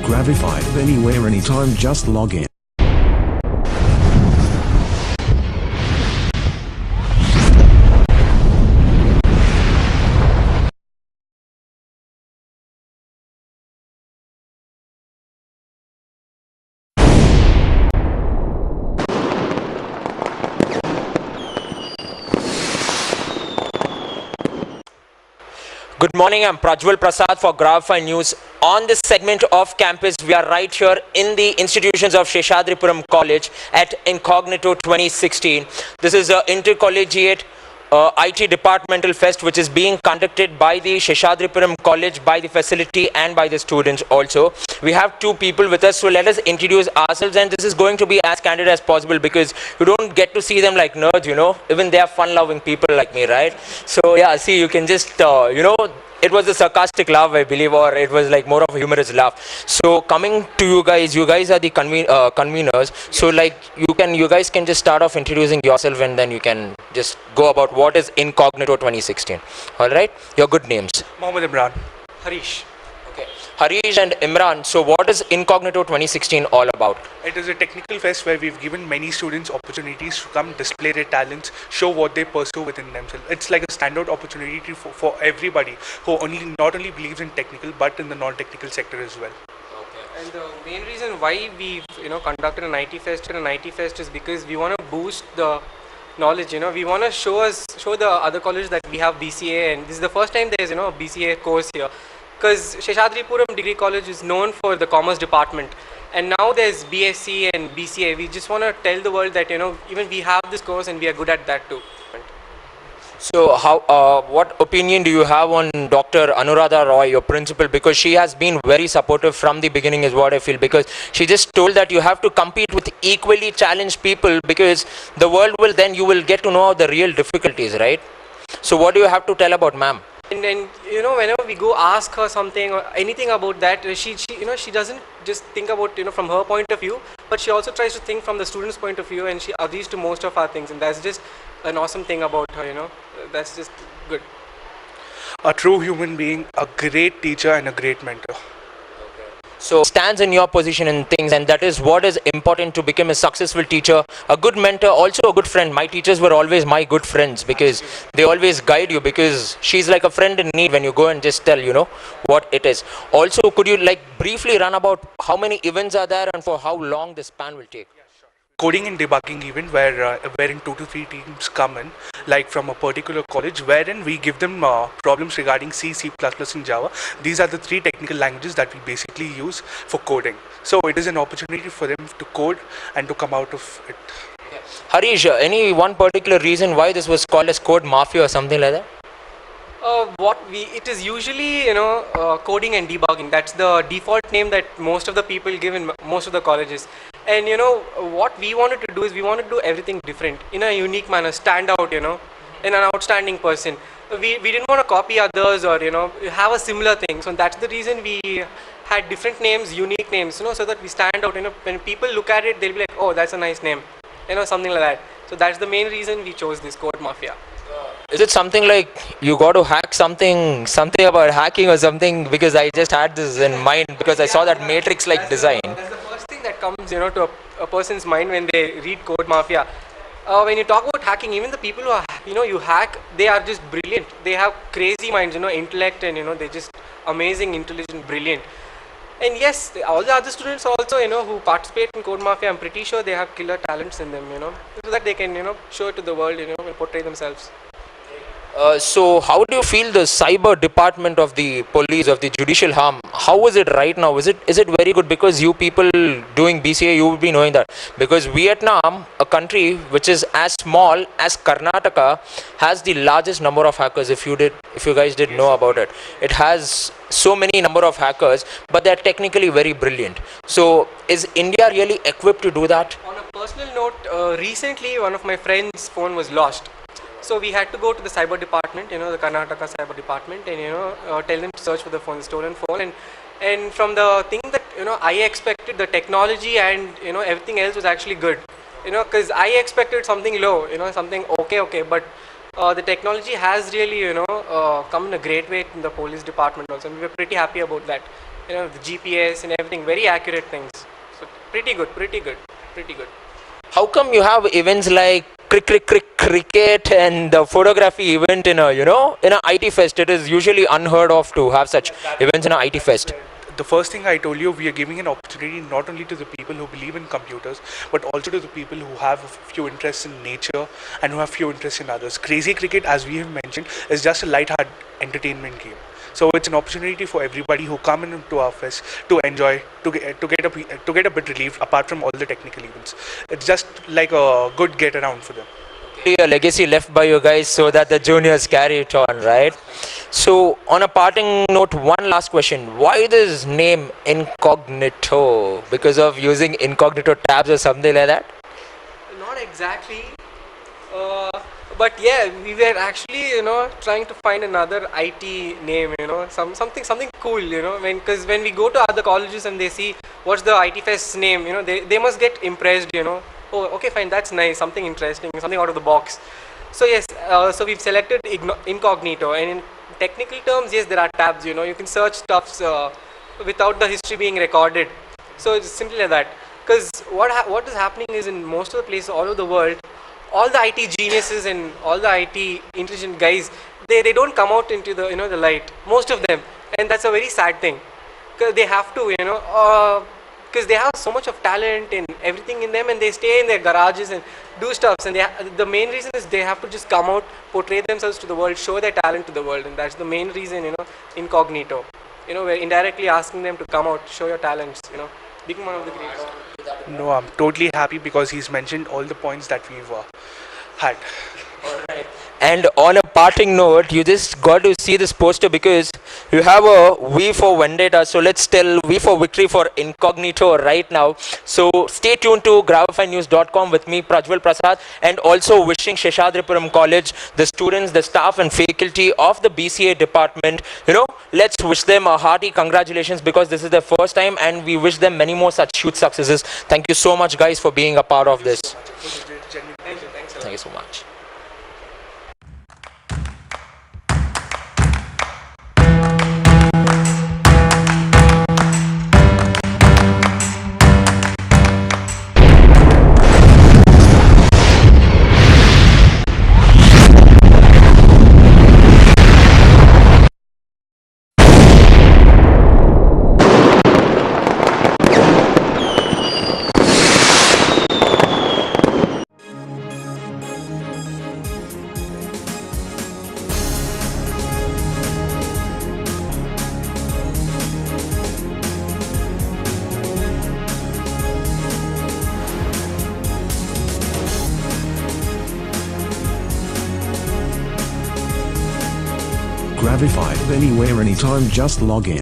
Gravify anywhere anytime, just log in. Good morning, I'm Prajwal Prasad for Gravify News. On this segment of campus, we are right here in the institutions of Seshadripuram College at Incognito 2016. This is an intercollegiate IT departmental fest which is being conducted by the Seshadripuram College, by the facility and by the students also. We have two people with us, so let us introduce ourselves, and this is going to be as candid as possible because you don't get to see them like nerds, you know, even they are fun-loving people like me, right? So yeah, see, you can just, it was a sarcastic laugh, I believe, or it was like more of a humorous laugh. So coming to you guys are the conveners. So like you guys can just start off introducing yourself, and then you can just go about what is Incognito 2016. All right, your good names. Mohammed Imran. Harish. Okay, Harish and Imran. So what is Incognito 2016 all about? It is a technical fest where we've given many students opportunities to come display their talents, show what they pursue within themselves. It's like a standout opportunity for everybody who not only believes in technical but in the non-technical sector as well. And the main reason why we've conducted an IT fest and an IT fest is because we want to boost the knowledge. We want to show the other colleges that we have BCA, and this is the first time there's a BCA course here. Because Seshadripuram Degree College is known for the commerce department, and now there's BSc and BCA. We just want to tell the world that even we have this course and we are good at that too. So what opinion do you have on Dr. Anuradha Roy, your principal? Because she has been very supportive from the beginning is what I feel, because she just told that you have to compete with equally challenged people, because the world will then you will get to know the real difficulties, right? So what do you have to tell about ma'am? And whenever we go ask her something or anything about that, she doesn't just think about from her point of view, but she also tries to think from the student's point of view, and she agrees to most of our things, and that's just an awesome thing about her. That's just good. A true human being, a great teacher and a great mentor. So stands in your position in things, and that is what is important to become a successful teacher, a good mentor, also a good friend. My teachers were always my good friends because they always guide you, because she's like a friend in need when you go and just tell what it is. Also, could you like briefly run about how many events are there and for how long this span will take? Coding and debugging event wherein 2 to 3 teams come in, like from a particular college, wherein we give them problems regarding C, C++ and Java. These are the 3 technical languages that we basically use for coding. So it is an opportunity for them to code and to come out of it. Harish, any one particular reason why this was called as Code Mafia or something like that? It is usually coding and debugging. That's the default name that most of the people give in most of the colleges. And what we wanted to do is we wanted to do everything different in a unique manner, stand out, in an outstanding person. We didn't want to copy others or have a similar thing. So that's the reason we had different names, unique names, so that we stand out. When people look at it, they'll be like, oh, that's a nice name, something like that. So that's the main reason we chose this Code Mafia. Is it something like you got to hack something about hacking or something? Because I just had this in mind because I saw that Matrix-like design. That's the first thing that comes, to a person's mind when they read Code Mafia. When you talk about hacking, even the people who are, you hack, they are just brilliant. They have crazy minds, intellect, and they're just amazing, intelligent, brilliant. And yes, all the other students also, who participate in Code Mafia, I'm pretty sure they have killer talents in them, so that they can, show it to the world, and portray themselves. So how do you feel the cyber department of the police, of the judicial arm, how is it right now? Is it very good? Because you people doing BCA, you will be knowing that. Because Vietnam, a country which is as small as Karnataka, has the largest number of hackers, if you guys did know about it. It has so many number of hackers, but they're technically very brilliant. So is India really equipped to do that? On a personal note, recently one of my friend's phone was lost. So we had to go to the cyber department, the Karnataka cyber department, and tell them to search for the phone, the stolen phone. And from the thing that I expected, the technology and everything else was actually good. Because I expected something low, something okay, but the technology has really come in a great way in the police department also, and we were pretty happy about that. you know, the GPS and everything, very accurate things. So pretty good, pretty good, pretty good. How come you have events like cricket and the photography event in a, you know, in a IT fest? It is usually unheard of to have such events in a IT fest. The first thing I told you, we are giving an opportunity not only to the people who believe in computers, but also to the people who have a few interests in nature and who have few interests in others. Crazy Cricket, as we have mentioned, is just a light-hearted entertainment game. So it's an opportunity for everybody who come into our fest to enjoy, to get a bit relieved apart from all the technical events. It's just like a good get around for them. A legacy left by you guys so that the juniors carry it on, right? So on a parting note, one last question. Why this name Incognito? Because of using incognito tabs or something like that? Not exactly. But yeah, we were actually, you know, trying to find another IT name, you know, something cool, you know, because when we go to other colleges and they see what's the IT Fest's name, you know, they must get impressed, you know. Oh, okay, fine, that's nice, something interesting, something out of the box. So yes, so we've selected Incognito, and in technical terms, yes, there are tabs, you know, you can search stuffs without the history being recorded. So it's simply like that. Because what is happening is in most of the places all over the world, all the IT geniuses and all the IT intelligent guys, they don't come out into the, you know, the light, most of them, and that's a very sad thing, because they have to, you know, because they have so much of talent and everything in them, and they stay in their garages and do stuffs, and the main reason is they have to just come out, portray themselves to the world, show their talent to the world, and that's the main reason, you know, Incognito. You know, we're indirectly asking them to come out, show your talents, you know, become one of the greats. No, I'm totally happy because he's mentioned all the points that we've had. And on a parting note, you just got to see this poster because you have a V for Vendetta. So let's tell V for Victory for Incognito right now. So stay tuned to gravifynews.com with me, Prajwal Prasad, and also wishing Seshadripuram College, the students, the staff and faculty of the BCA department, you know, let's wish them a hearty congratulations because this is their first time, and we wish them many more such huge successes. Thank you so much, guys, for being a part of this. Thank you so much. Gravify anywhere anytime, just log in.